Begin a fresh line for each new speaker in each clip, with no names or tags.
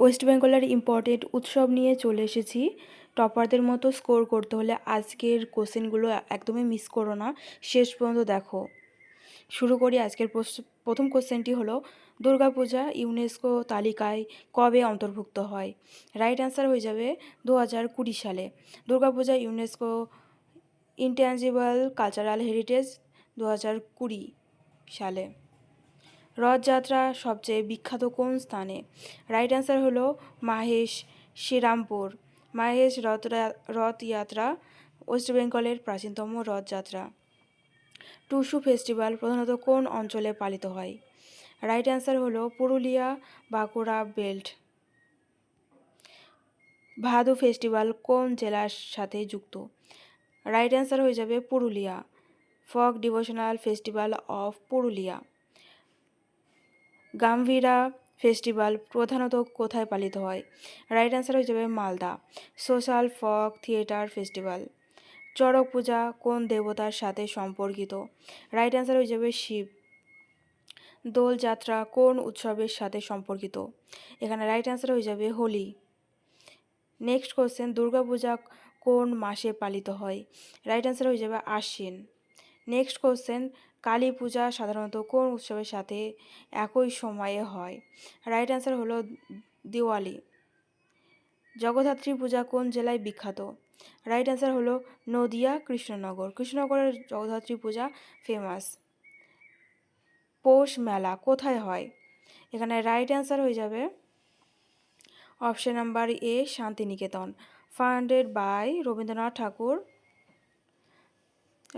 West বেঙ্গলের important উৎসব নিয়ে চলে এসেছি। টপারদের মতো স্কোর করতে হলে আজকের কোশ্চেনগুলো একদমই মিস করো না, শেষ পর্যন্ত দেখো। শুরু করি। আজকের প্রথম কোশ্চেনটি হলো, দুর্গাপূজা ইউনেস্কো তালিকায় কবে অন্তর্ভুক্ত হয়? রাইট অ্যান্সার হয়ে যাবে 2020 সালে। Durga Puja UNESCO intangible cultural heritage 2020 সালে। রথযাত্রা সবচেয়ে বিখ্যাত কোন স্থানে? রাইট অ্যান্সার হলো মাহেশ শ্রীরামপুর। মাহেশ রথযাত্রা ওয়েস্ট বেঙ্গলের প্রাচীনতম রথযাত্রা। টুসু ফেস্টিভ্যাল প্রধানত কোন অঞ্চলে পালিত হয়? রাইট অ্যান্সার হলো পুরুলিয়া, বাঁকুড়া বেল্ট। ভাদু ফেস্টিভ্যাল কোন জেলার সাথে যুক্ত? রাইট অ্যান্সার হয়ে যাবে Purulia. Folk devotional festival of Purulia. Gambhira festival প্রধানত কোথায় পালিত হয়? রাইট অ্যান্সার হয়ে যাবে Malda. Social folk theatre festival. Charak Puja কোন দেবতার সাথে সম্পর্কিত? রাইট অ্যান্সার হয়ে যাবে শিব। দোলযাত্রা কোন উৎসবের সাথে সম্পর্কিত? এখানে রাইট অ্যান্সার হয়ে যাবে হোলি। নেক্সট কোশ্চেন, দুর্গাপূজা কোন মাসে পালিত হয়? রাইট অ্যান্সার হয়ে যাবে আশ্বিন। নেক্সট কোশ্চেন, কালী পূজা সাধারণত কোন উৎসবের সাথে একই সময়ে হয়? রাইট অ্যান্সার হলো দিওয়ালি। জগদ্ধাত্রী পূজা কোন জেলায় বিখ্যাত? রাইট অ্যান্সার হলো নদিয়া, কৃষ্ণনগর। কৃষ্ণনগরের জগদ্ধাত্রী পূজা ফেমাস। পৌষ মেলা কোথায় হয়? এখানে রাইট অ্যান্সার হয়ে যাবে option number A, Santiniketan. Funded by Rabindranath Thakur.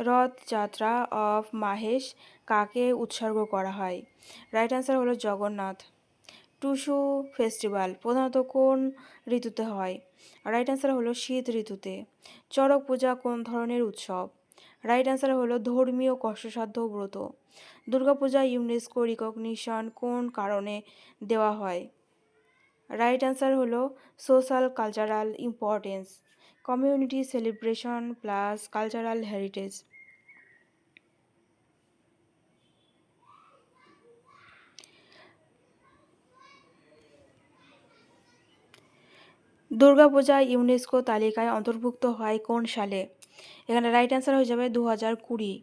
Rath Yatra of Mahesh কাকে উৎসর্গ করা হয়? রাইট অ্যান্সার হলো জগন্নাথ। টুসু ফেস্টিভ্যাল প্রধানত কোন ঋতুতে হয়? রাইট অ্যান্সার হলো শীত ঋতুতে। চড়ক পূজা কোন ধরনের উৎসব? রাইট অ্যান্সার হলো ধর্মীয় কষ্টসাধ্য ব্রত। দুর্গাপূজা ইউনেস্কো রিকগনিশন কোন কারণে দেওয়া হয়? রাইট অ্যান্সার হলো social cultural importance, community celebration plus cultural heritage. Durga Puja UNESCO তালিকায় অন্তর্ভুক্ত হয় কোন সালে? এখানে রাইট অ্যান্সার হয়ে যাবে 2020।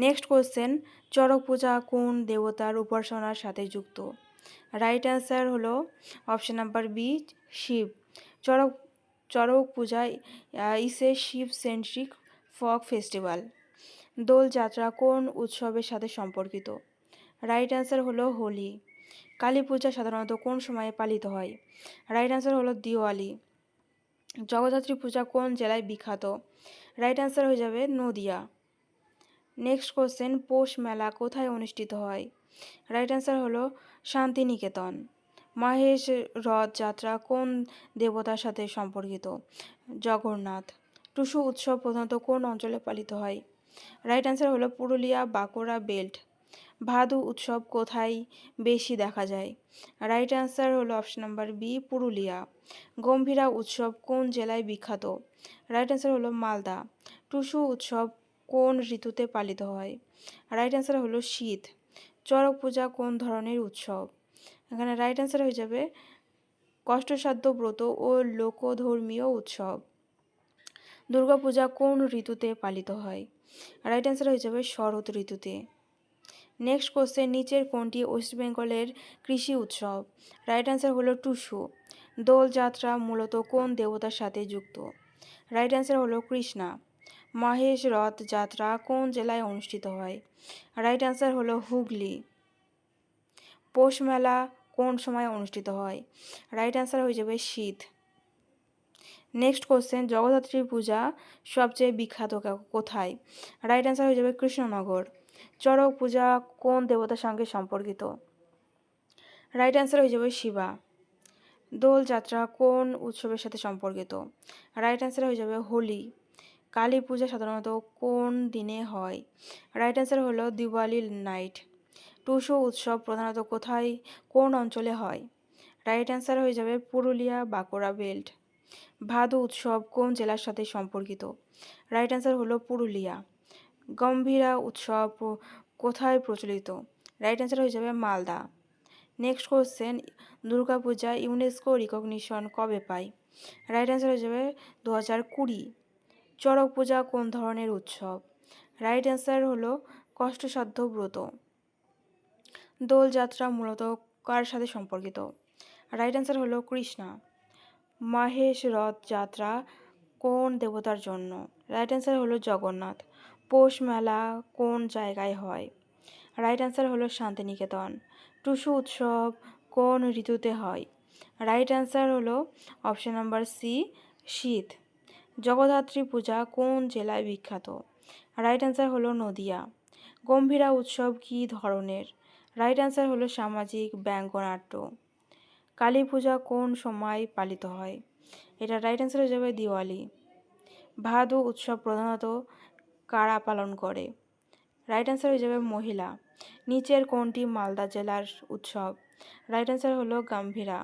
নেক্সট কোশ্চেন, চড়ক পূজা কোন দেবতার উপাসনার সাথে যুক্ত? রাইট অ্যান্সার হলো option number B, Shiva. Charak Charak Puja is a Shiva centric folk festival. Dolyatra কোন উৎসবের সাথে সম্পর্কিত? রাইট অ্যান্সার হলো হোলি। কালী পূজা সাধারণত কোন সময়ে পালিত হয়? রাইট অ্যান্সার হলো দিওয়ালি। জগদ্ধাত্রী পূজা কোন জেলায় বিখ্যাত? রাইট অ্যান্সার হয়ে যাবে নদিয়া। নেক্সট কোশ্চেন, পৌষ মেলা কোথায় অনুষ্ঠিত হয়? রাইট অ্যান্সার হলো শান্তিনিকেতন। মাহেশ রথযাত্রা কোন দেবতার সাথে সম্পর্কিত? জগন্নাথ। টুসু উৎসব প্রধানত কোন অঞ্চলে পালিত হয়? রাইট অ্যান্সার হলো পুরুলিয়া, বাঁকুড়া বেল্ট। ভাদু উৎসব কোথায় বেশি দেখা যায়? রাইট অ্যান্সার হলো option number B, Purulia. Gambhira উৎসব কোন জেলায় বিখ্যাত? রাইট অ্যান্সার হলো মালদা। টুসু উৎসব কোন ঋতুতে পালিত হয়? রাইট অ্যান্সার হলো শীত। চড়ক পূজা কোন ধরনের উৎসব? এখানে রাইট অ্যান্সার হয়ে যাবে কষ্টসাধ্য ব্রত ও লোকধর্মীয় উৎসব। দুর্গাপূজা কোন ঋতুতে পালিত হয়? রাইট অ্যান্সার হয়ে যাবে শরৎ ঋতুতে। নেক্সট কোশ্চেন, নিচের কোনটি ওয়েস্ট বেঙ্গলের কৃষি উৎসব? রাইট অ্যান্সার হলো টুসু। দোলযাত্রা মূলত কোন দেবতার সাথে যুক্ত? রাইট অ্যান্সার হলো কৃষ্ণা। মহেশ রথ যাত্রা কোন জেলায় অনুষ্ঠিত হয়? রাইট অ্যান্সার হলো হুগলি। পৌষ মেলা কোন সময় অনুষ্ঠিত হয়? রাইট অ্যান্সার হয়ে যাবে শীত। নেক্সট কোশ্চেন, জগদ্ধাত্রী পূজা সবচেয়ে বিখ্যাত কোথায়? রাইট অ্যান্সার হয়ে যাবে কৃষ্ণনগর। চড়ক পূজা কোন দেবতার সঙ্গে সম্পর্কিত? রাইট অ্যান্সার হয়ে যাবে শিবা। দোলযাত্রা কোন উৎসবের সাথে সম্পর্কিত? রাইট অ্যান্সার হয়ে যাবে হোলি। কালী পূজা সাধারণত কোন দিনে হয়? রাইট অ্যান্সার হলো দিওয়ালি নাইট। টুসু উৎসব প্রধানত কোথায়, কোন অঞ্চলে হয়? রাইট অ্যান্সার হয়ে যাবে পুরুলিয়া, বাঁকুড়া বেল্ট। ভাদু উৎসব কোন জেলার সাথে সম্পর্কিত? রাইট অ্যান্সার হলো পুরুলিয়া। গম্ভীরা উৎসব কোথায় প্রচলিত? রাইট অ্যান্সার হয়ে যাবে Malda. Next question, Durga Puja UNESCO recognition কবে পায়? রাইট অ্যান্সার হয়ে যাবে 2020। চড়ক পূজা কোন ধরনের উৎসব? রাইট অ্যান্সার হলো কষ্টসাধ্য ব্রত। দোলযাত্রা মূলত কার সাথে সম্পর্কিত? রাইট অ্যান্সার হলো কৃষ্ণা। মাহেশ রথ যাত্রা কোন দেবতার জন্য? রাইট অ্যান্সার হলো জগন্নাথ। পৌষ মেলা কোন জায়গায় হয়? রাইট অ্যান্সার হলো শান্তিনিকেতন। টুসু উৎসব কোন ঋতুতে হয়? রাইট অ্যান্সার হলো অপশন নাম্বার সি, শীত। জগদ্ধাত্রী পূজা কোন জেলায় বিখ্যাত? রাইট অ্যান্সার হলো নদিয়া। গম্ভীরা উৎসব কী ধরনের? রাইট অ্যান্সার হলো সামাজিক ব্যঙ্গনাট্য। কালী পূজা কোন সময় পালিত হয়? এটা রাইট অ্যান্সার হয়ে যাবে দিওয়ালি। ভাদু উৎসব প্রধানত কারা পালন করে? রাইট অ্যান্সার হয়ে যাবে মহিলা। নিচের কোনটি মালদা জেলার উৎসব? রাইট অ্যান্সার হলো গাম্ভীরা।